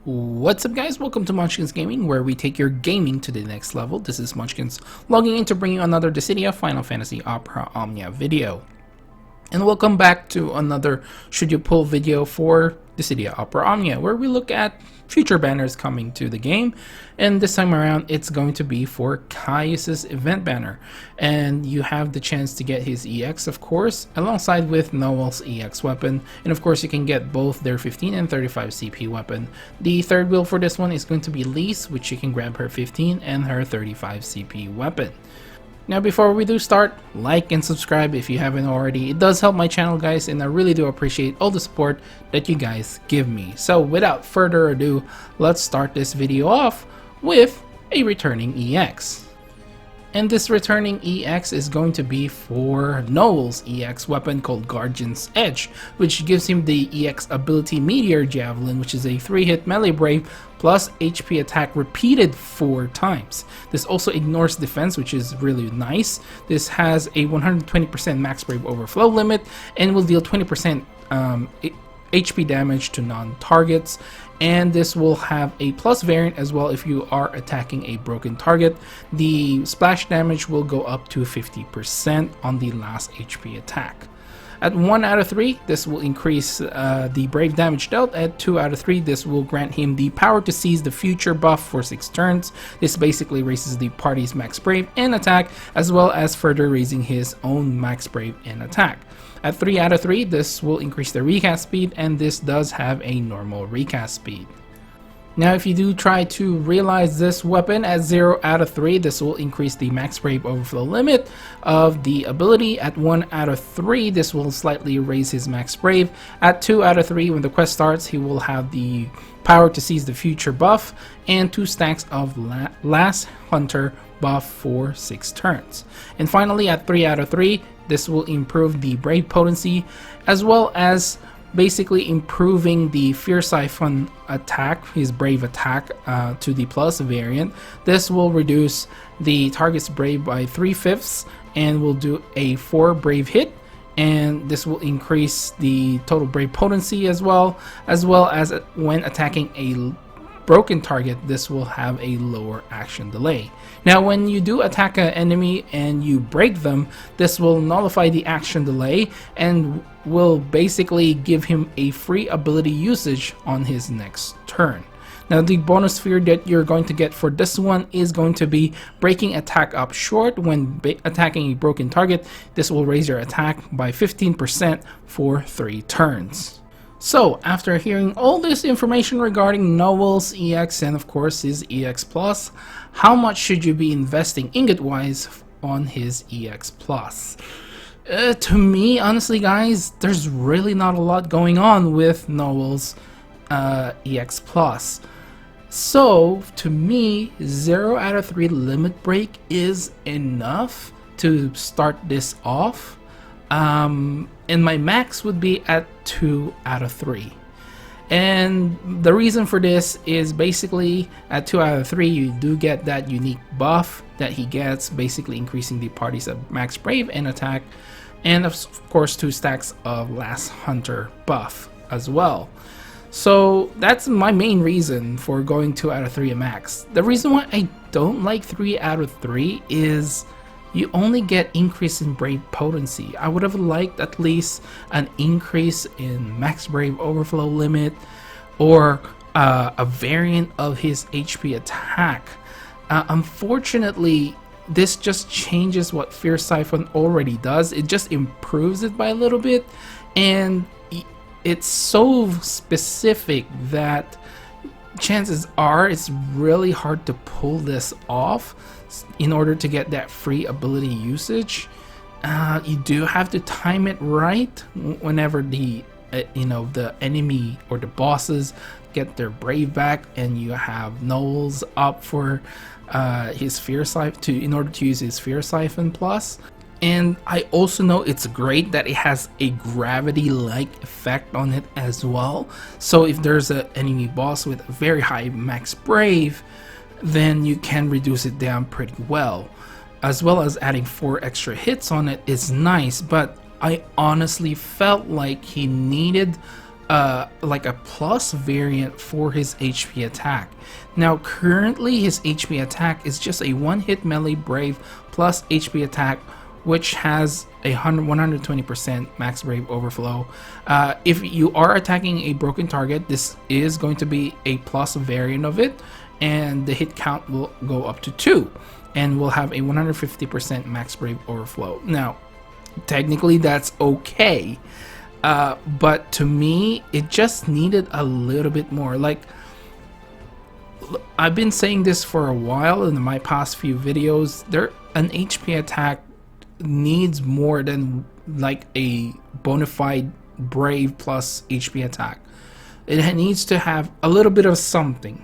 What's up guys, welcome to Munchkins Gaming, where we take your gaming to the next level. This is Munchkins logging in to bring you another Dissidia Final Fantasy Opera Omnia video. And welcome back to another Should You Pull video for Dissidia Opera Omnia, where we look at future banners coming to the game. And this time around, it's going to be for Caius' event banner. And you have the chance to get his EX, of course, alongside with Noel's EX weapon. And of course, you can get both their 15 and 35 CP weapon. The third wheel for this one is going to be Lise, which you can grab her 15 and her 35 CP weapon. Now before we do start, like and subscribe if you haven't already. It does help my channel, guys, and I really do appreciate all the support that you guys give me. So without further ado, let's start this video off with a returning EX. And this returning EX is going to be for Noel's EX weapon called Guardian's Edge, which gives him the EX ability Meteor Javelin, which is a 3-hit melee brave plus HP attack repeated 4 times. This also ignores defense, which is really nice. This has a 120% max brave overflow limit and will deal 20% HP damage to non-targets, and this will have a plus variant as well if you are attacking a broken target. The splash damage will go up to 50% on the last HP attack. At 1 out of 3, this will increase the brave damage dealt. At 2 out of 3, this will grant him the power to seize the future buff for 6 turns. This basically raises the party's max brave and attack, as well as further raising his own max brave and attack. At 3 out of 3, this will increase the recast speed, and this does have a normal recast speed. Now if you do try to realize this weapon at 0 out of 3, this will increase the max brave overflow limit of the ability. At 1 out of 3, this will slightly raise his max brave. At 2 out of 3, when the quest starts, he will have the power to seize the future buff and 2 stacks of last hunter buff for 6 turns. And finally, at 3 out of 3, this will improve the brave potency, as well as basically improving the Fear Siphon attack, his brave attack, to the plus variant. This will reduce the target's brave by 3/5 and will do a 4 brave hit, and this will increase the total brave potency as well as when attacking a broken target, this will have a lower action delay. Now when you do attack an enemy and you break them, this will nullify the action delay and will basically give him a free ability usage on his next turn. Now the bonus sphere that you're going to get for this one is going to be breaking attack up short. When attacking a broken target, this will raise your attack by 15% for 3 turns. So after hearing all this information regarding Noel's EX and of course his EX Plus, how much should you be investing ingot wise on his EX Plus? To me, honestly guys, there's really not a lot going on with Noel's EX Plus. So to me, 0 out of 3 limit break is enough to start this off. And my max would be at 2 out of 3. And the reason for this is basically at 2 out of 3 you do get that unique buff that he gets, basically increasing the party's max brave and attack, and of course 2 stacks of last hunter buff as well. So that's my main reason for going 2 out of 3 at max. The reason why I don't like 3 out of 3 is you only get increase in brave potency. I would have liked at least an increase in max brave overflow limit, or a variant of his HP attack. Unfortunately, this just changes what Fear Siphon already does. It just improves it by a little bit, and it's so specific that chances are it's really hard to pull this off in order to get that free ability usage. You do have to time it right whenever the the enemy or the bosses get their brave back and you have Noel's up for his Fear Siphon in order to use his Fear Siphon Plus. And I also know it's great that it has a gravity-like effect on it as well. So if there's an enemy boss with a very high max brave, then you can reduce it down pretty well. As well as adding 4 extra hits on it is nice, but I honestly felt like he needed like a plus variant for his HP attack. Now currently his HP attack is just a one-hit melee brave plus HP attack, which has a 120% max brave overflow. If you are attacking a broken target, this is going to be a plus variant of it, and the hit count will go up to 2 and will have a 150% max brave overflow. Now technically that's okay, but to me it just needed a little bit more. Like, I've been saying this for a while in my past few videos, an HP attack needs more than like a bona fide brave plus HP attack. It needs to have a little bit of something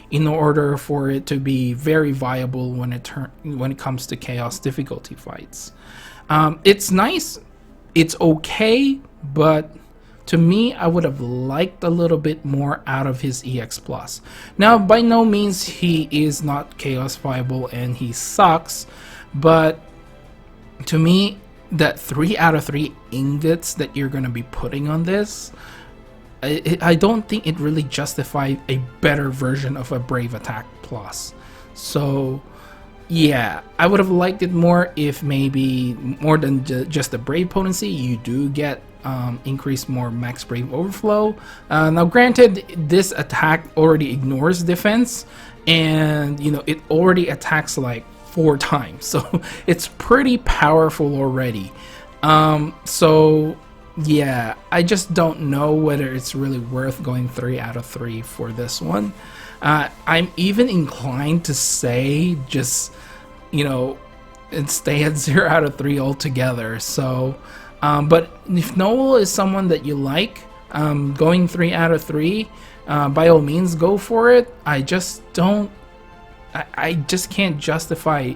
in order for it to be very viable when it comes to chaos difficulty fights. It's nice, it's okay, but to me, I would have liked a little bit more out of his EX plus. Now, by no means he is not chaos viable and he sucks, but to me, that 3 out of 3 ingots that you're going to be putting on this, I don't think it really justified a better version of a brave attack plus. So yeah, I would have liked it more if maybe more than just the brave potency, you do get increased more max brave overflow. Now granted, this attack already ignores defense, and you know, it already attacks like 4 times, so it's pretty powerful already. So yeah, I just don't know whether it's really worth going 3 out of 3 for this one. I'm even inclined to say just, you know, and stay at 0 out of 3 altogether. So but if Noel is someone that you like, going 3 out of 3, by all means go for it. I just can't justify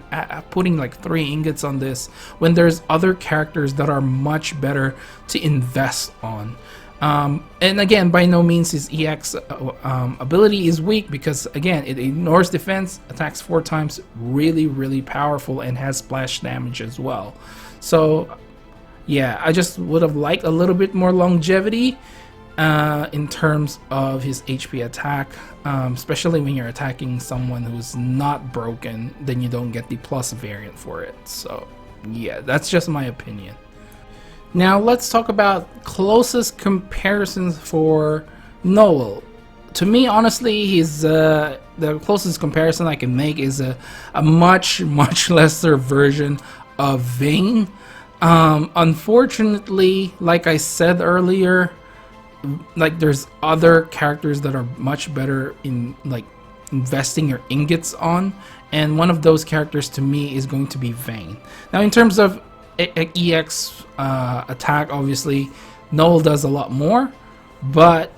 putting like 3 ingots on this when there's other characters that are much better to invest on. And again, by no means his EX ability is weak, because again, it ignores defense, attacks 4 times, really powerful, and has splash damage as well. So yeah, I just would have liked a little bit more longevity in terms of his HP attack, especially when you're attacking someone who's not broken, then you don't get the plus variant for it. So yeah, that's just my opinion. Now let's talk about closest comparisons for Noel. To me, honestly, he's the closest comparison I can make is a much lesser version of Vayne. Unfortunately, like I said earlier, like there's other characters that are much better in like investing your ingots on, and one of those characters to me is going to be Vayne. Now in terms of EX attack, obviously Noel does a lot more, but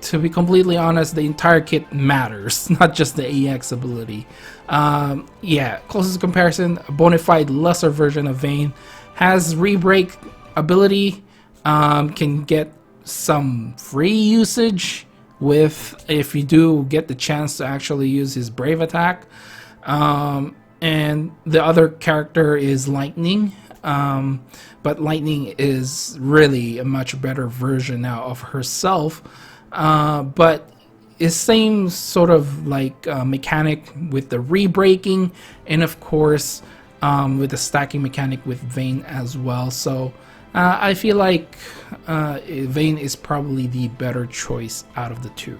to be completely honest, the entire kit matters, not just the EX ability. Yeah, closest comparison, a bona fide lesser version of Vayne. Has rebreak ability, can get some free usage if you do get the chance to actually use his brave attack. And the other character is Lightning, but Lightning is really a much better version now of herself, but it's same sort of like mechanic with the rebreaking, and of course with the stacking mechanic with Vayne as well. So I feel like Vayne is probably the better choice out of the two.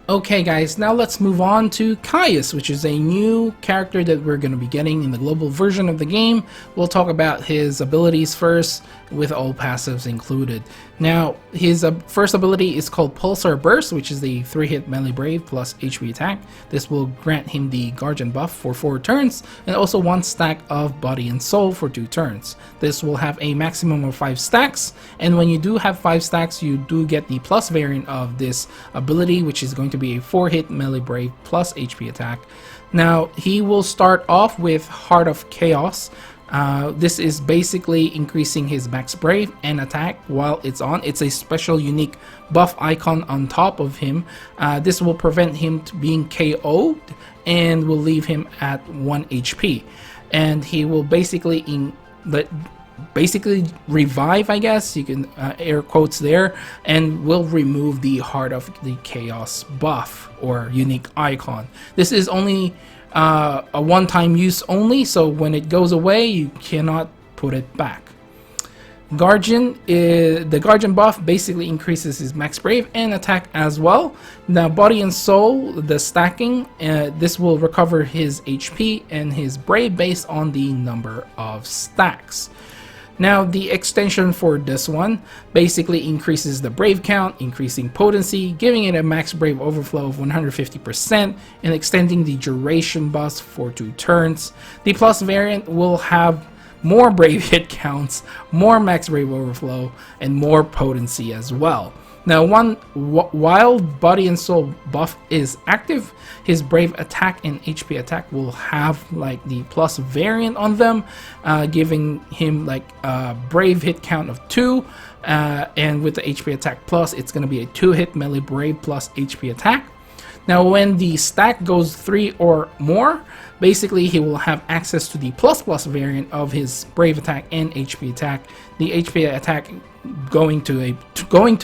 Okay guys, now let's move on to Caius, which is a new character that we're going to be getting in the global version of the game. We'll talk about his abilities first, with all passives included. Now, his first ability is called Pulsar Burst, which is the 3-hit melee brave plus HP attack. This will grant him the Guardian buff for 4 turns, and also 1 stack of Body and Soul for 2 turns. This will have a maximum of 5 stacks, and when you do have 5 stacks, you do get the plus variant of this ability, which is going to be a 4-hit melee brave plus HP attack. Now, he will start off with Heart of Chaos. This is basically increasing his max brave and attack while it's on. It's a special unique buff icon on top of him. This will prevent him being KO'd and will leave him at 1 HP. And he will basically basically revive, I guess you can air quotes there, and will remove the Heart of the Chaos buff or unique icon. This is only a one-time use only, so when it goes away you cannot put it back. The Guardian buff basically increases his max brave and attack as well. Now body and soul, the stacking, this will recover his HP and his brave based on the number of stacks. Now the extension for this one basically increases the brave count, increasing potency, giving it a max brave overflow of 150% and extending the duration buff for 2 turns. The plus variant will have more brave hit counts, more max brave overflow, and more potency as well. Now while body and soul buff is active, his brave attack and HP attack will have like the plus variant on them, giving him like a brave hit count of 2, and with the HP attack plus, it's going to be a 2-hit melee brave plus HP attack. Now when the stack goes 3 or more, basically he will have access to the plus variant of his brave attack and HP attack. The HP attack going to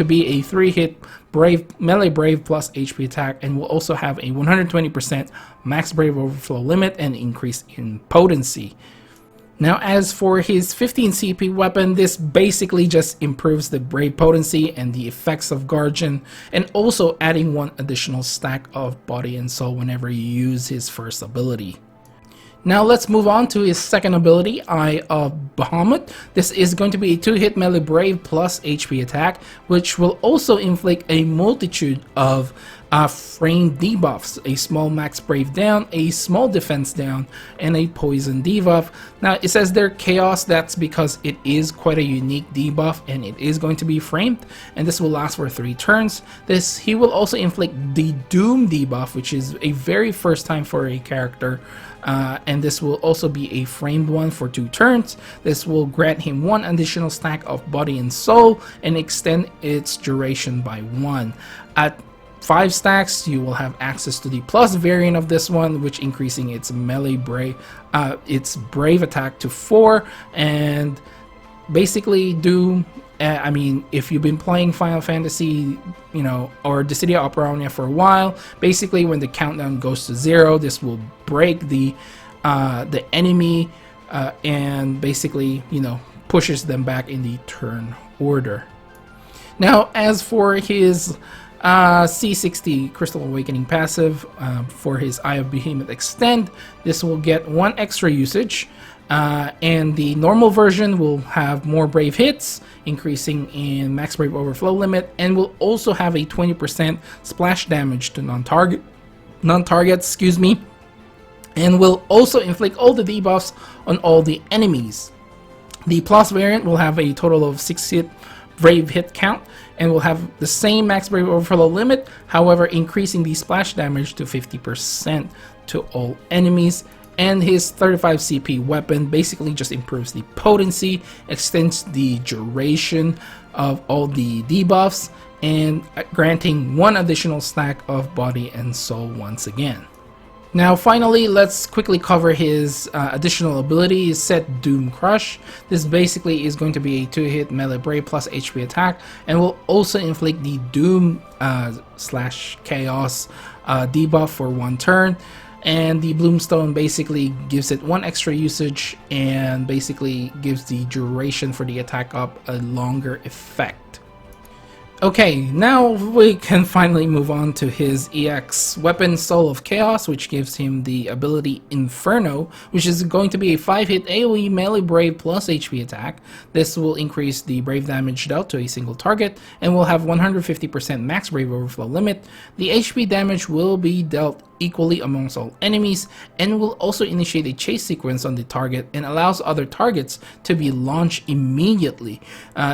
be a 3-hit melee brave plus HP attack, and will also have a 120% max brave overflow limit and increase in potency. Now as for his 15 CP weapon, this basically just improves the brave potency and the effects of Guardian, and also adding 1 additional stack of body and soul whenever you use his first ability. Now let's move on to his second ability, Eye of Bahamut. This is going to be a 2-hit melee brave plus HP attack, which will also inflict a multitude of frame debuffs, a small max brave down, a small defense down, and a poison debuff. Now it says they're chaos, that's because it is quite a unique debuff and it is going to be framed, and this will last for 3 turns. He will also inflict the Doom debuff, which is a very first time for a character, and this will also be a framed one for 2 turns. This will grant him 1 additional stack of body and soul and extend its duration by 1. At 5 stacks, you will have access to the plus variant of this one, which increasing its melee brave, its brave attack to 4, and basically do. I mean, if you've been playing Final Fantasy, you know, or Dissidia Omnia for a while, basically when the countdown goes to 0, this will break the enemy and basically, you know, pushes them back in the turn order. Now, as for his C60 Crystal Awakening passive, for his Eye of Behemoth Extend, this will get 1 extra usage, and the normal version will have more brave hits, increasing in max brave overflow limit, and will also have a 20% splash damage to non-targets, excuse me, and will also inflict all the debuffs on all the enemies. The plus variant will have a total of 6-hit brave hit count and will have the same max brave overflow limit, however increasing the splash damage to 50% to all enemies. And his 35 CP weapon basically just improves the potency, extends the duration of all the debuffs, and granting 1 additional stack of body and soul once again. Now finally, let's quickly cover his additional ability, Set Doom Crush. This basically is going to be a 2-hit melee brave plus HP attack, and will also inflict the Doom slash Chaos debuff for 1 turn. And the Bloomstone basically gives it 1 extra usage and basically gives the duration for the attack up a longer effect. Okay, now we can finally move on to his EX weapon, Soul of Chaos, which gives him the ability Inferno, which is going to be a 5-hit AoE melee brave plus HP attack. This will increase the brave damage dealt to a single target and will have 150% max brave overflow limit. The HP damage will be dealt equally amongst all enemies, and will also initiate a chase sequence on the target and allows other targets to be launched immediately.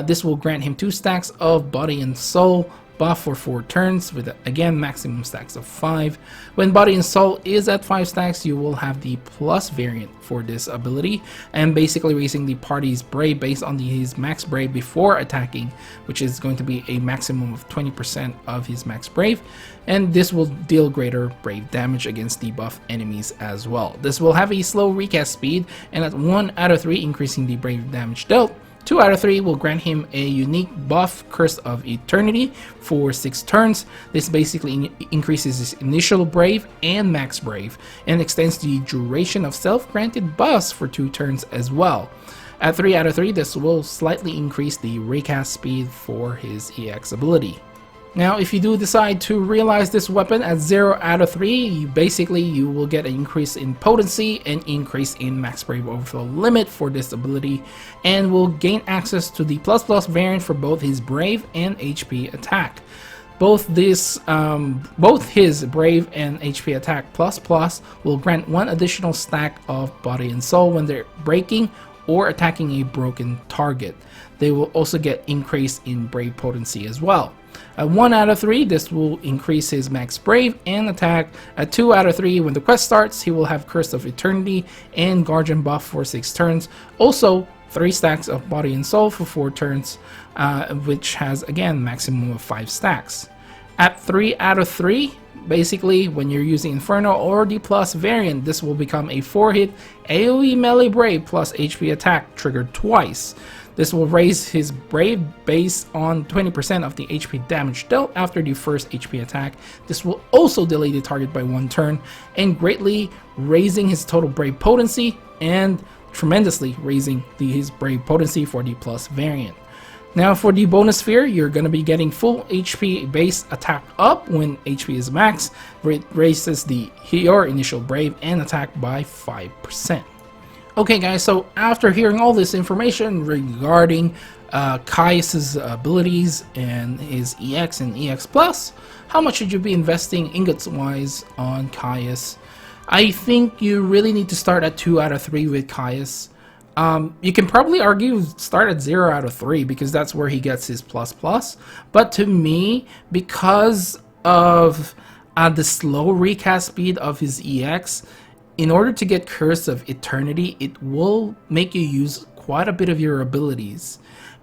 This will grant him 2 stacks of body and soul buff for 4 turns with, again, maximum stacks of 5. When Body and Soul is at 5 stacks, you will have the plus variant for this ability, and basically raising the party's brave based on his max brave before attacking, which is going to be a maximum of 20% of his max brave, and this will deal greater brave damage against the buff enemies as well. This will have a slow recast speed, and at 1 out of 3 increasing the brave damage dealt. 2 out of 3 will grant him a unique buff, Curse of Eternity, for 6 turns. This basically increases his initial brave and max brave, and extends the duration of self-granted buffs for 2 turns as well. At 3 out of 3, this will slightly increase the recast speed for his EX ability. Now, if you do decide to realize this weapon at 0 out of 3, you will get an increase in potency and increase in max brave overflow limit for this ability, and will gain access to the plus variant for both his brave and HP attack. Both his brave and HP attack plus will grant 1 additional stack of body and soul when they're breaking or attacking a broken target. They will also get increase in brave potency as well. At 1 out of 3, this will increase his max brave and attack. At 2 out of 3, when the quest starts, he will have Curse of Eternity and Guardian buff for 6 turns. Also, 3 stacks of body and soul for 4 turns, which has, again, maximum of 5 stacks. At 3 out of 3, basically, when you're using Inferno or the plus variant, this will become a 4-hit AoE melee brave plus HP attack triggered twice. This will raise his brave based on 20% of the HP damage dealt after the first HP attack. This will also delay the target by 1 turn, and greatly raising his total brave potency, and tremendously raising his brave potency for the plus variant. Now for the bonus sphere, you're going to be getting full HP base attack up when HP is max. It raises your initial brave and attack by 5%. Okay guys, so after hearing all this information regarding Caius' abilities and his EX and EX Plus, how much should you be investing ingots wise on Caius? I think you really need to start at 2 out of 3 with Caius. You can probably argue start at 0 out of 3 because that's where he gets his plus, but to me, because of the slow recast speed of his EX, in order to get Curse of Eternity, it will make you use quite a bit of your abilities.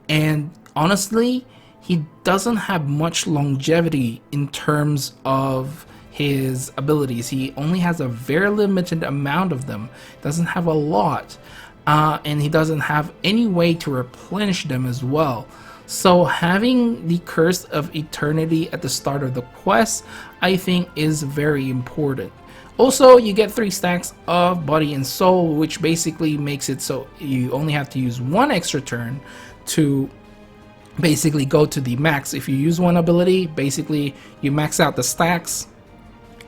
And honestly, he doesn't have much longevity in terms of his abilities. He only has a very limited amount of them, doesn't have a lot, and he doesn't have any way to replenish them as well. So having the Curse of Eternity at the start of the quest, I think, is very important. Also, you get 3 stacks of body and soul, which basically makes it so you only have to use 1 extra turn to basically go to the max. If you use 1 ability, basically you max out the stacks,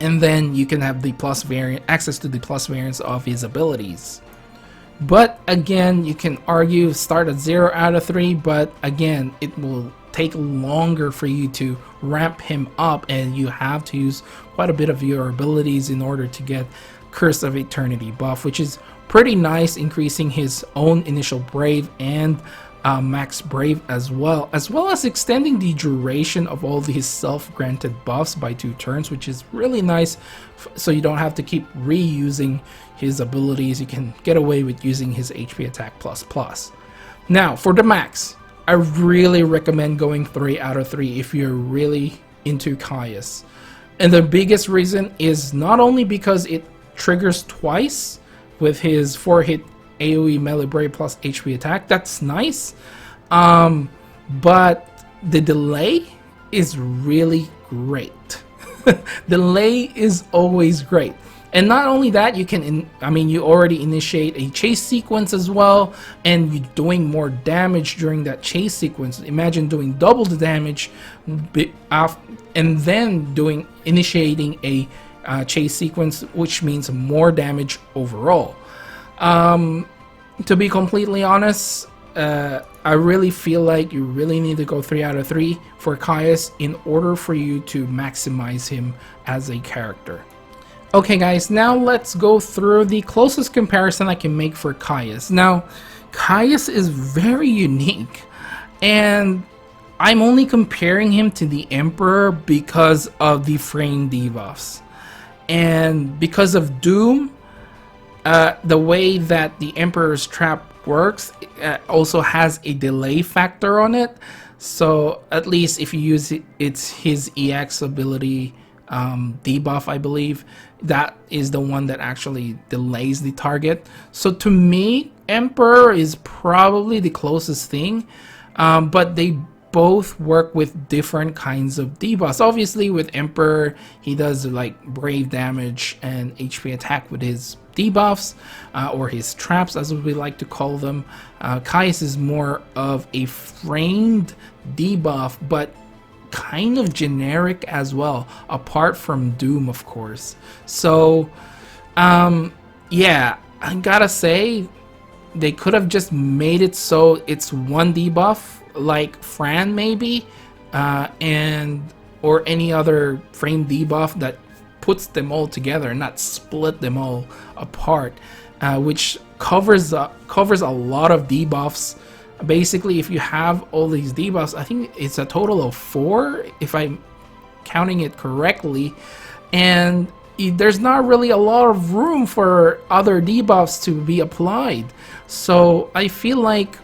and then you can have the plus variant, access to the plus variants of his abilities. But again, you can argue start at 0 out of 3, but again, it will take longer for you to ramp him up, and you have to use quite a bit of your abilities in order to get Curse of Eternity buff, which is pretty nice, increasing his own initial brave and max brave as well as extending the duration of all his self-granted buffs by 2 turns, which is really nice, so you don't have to keep reusing his abilities. You can get away with using his HP attack plus. Now for the max, I really recommend going 3 out of 3 if you're really into Caius. And the biggest reason is not only because it triggers twice with his 4-hit AoE melee brave plus HP attack, that's nice, but the delay is really great. Delay is always great. And not only that, you can, you already initiate a chase sequence as well, and you're doing more damage during that chase sequence. Imagine doing double the damage, and then initiating a chase sequence, which means more damage overall. To be completely honest, I really feel like you really need to go 3 out of 3 for Caius in order for you to maximize him as a character. Okay guys, now let's go through the closest comparison I can make for Caius. Now, Caius is very unique, and I'm only comparing him to the Emperor because of the frame debuffs. And because of Doom, the way that the Emperor's Trap works also has a delay factor on it. So at least if you use it, it's his EX ability debuff, I believe. That is the one that actually delays the target. So to me, Emperor is probably the closest thing. But they both work with different kinds of debuffs. Obviously with Emperor, he does like brave damage and HP attack with his debuffs, or his traps as we like to call them. Caius is more of a framed debuff, but kind of generic as well, apart from Doom, of course. So yeah, I gotta say they could have just made it so it's one debuff, like Fran maybe, and or any other frame debuff that puts them all together, not split them all apart, which covers a lot of debuffs. Basically, if you have all these debuffs, I think it's a total of 4, if I'm counting it correctly, and there's not really a lot of room for other debuffs to be applied. So I feel like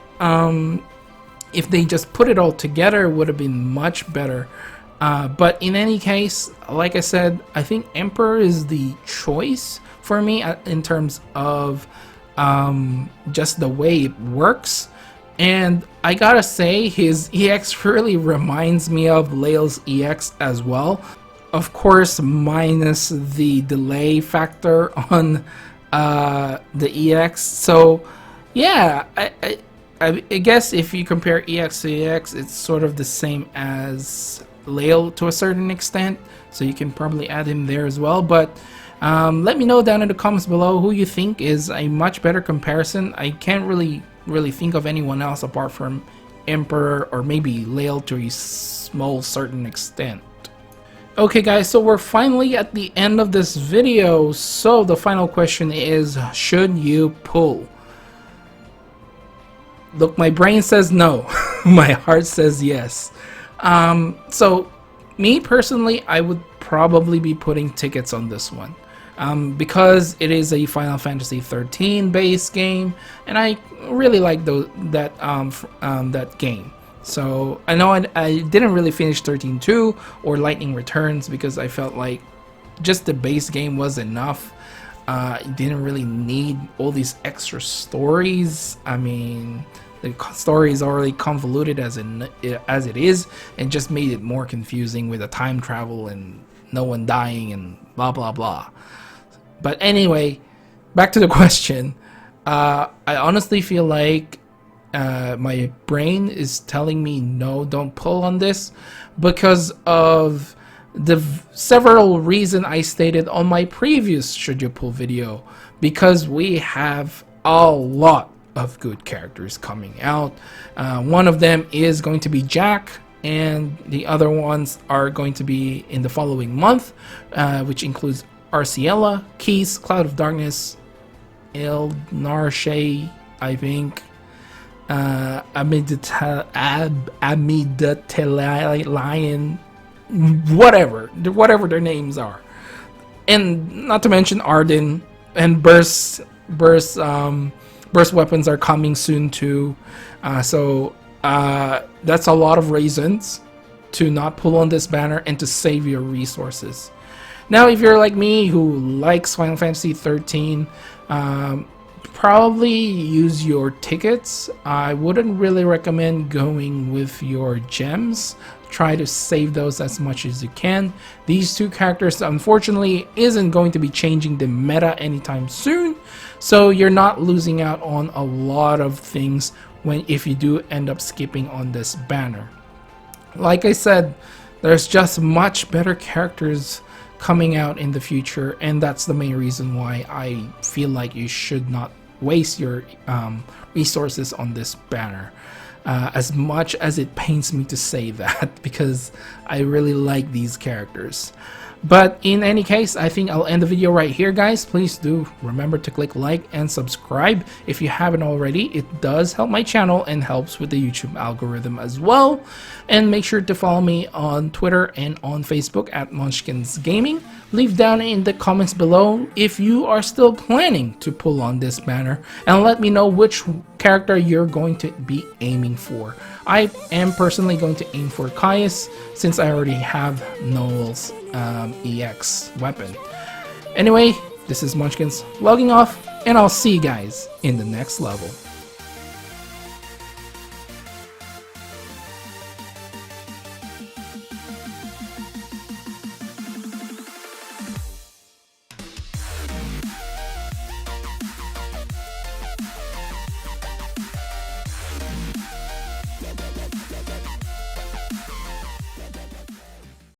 if they just put it all together, it would have been much better. But in any case, like I said, I think Emperor is the choice for me in terms of just the way it works. And I gotta say, his EX really reminds me of Lael's EX as well. Of course, minus the delay factor on the EX. So yeah, I guess if you compare EX to EX, it's sort of the same as Lael to a certain extent. So you can probably add him there as well. But let me know down in the comments below who you think is a much better comparison. I can't really think of anyone else apart from Emperor, or maybe Lael to a small certain extent. Okay guys, so we're finally at the end of this video. So the final question is, should you pull? Look, my brain says no. My heart says yes. So me personally, I would probably be putting tickets on this one. Because it is a Final Fantasy 13 base game, and I really like that game. So I know I didn't really finish 13.2 or Lightning Returns because I felt like just the base game was enough. It didn't really need all these extra stories. I mean, the story is already convoluted as it is, and just made it more confusing with the time travel and no one dying and blah blah blah. But anyway, back to the question. I honestly feel like my brain is telling me no, don't pull on this, because of the several reasons I stated on my previous should you pull video. Because we have a lot of good characters coming out. One of them is going to be Jack, and the other ones are going to be in the following month, which includes Arciela, Keys, Cloud of Darkness, El Narshe, I think, Amidalion, whatever their names are, and not to mention Arden, and burst weapons are coming soon too. So that's a lot of reasons to not pull on this banner and to save your resources. Now, if you're like me who likes Final Fantasy 13, probably use your tickets. I wouldn't really recommend going with your gems. Try to save those as much as you can. These two characters, unfortunately, isn't going to be changing the meta anytime soon, so you're not losing out on a lot of things if you do end up skipping on this banner. Like I said, there's just much better characters coming out in the future, and that's the main reason why I feel like you should not waste your resources on this banner. As much as it pains me to say that, because I really like these characters. But in any case, I think I'll end the video right here, guys. Please do remember to click like and subscribe if you haven't already. It does help my channel and helps with the YouTube algorithm as well. And make sure to follow me on Twitter and on Facebook at Munchkins Gaming. Leave down in the comments below if you are still planning to pull on this banner, and let me know which character you're going to be aiming for. I am personally going to aim for Caius, since I already have Noel's EX weapon. Anyway, this is Munchkins logging off, and I'll see you guys in the next level.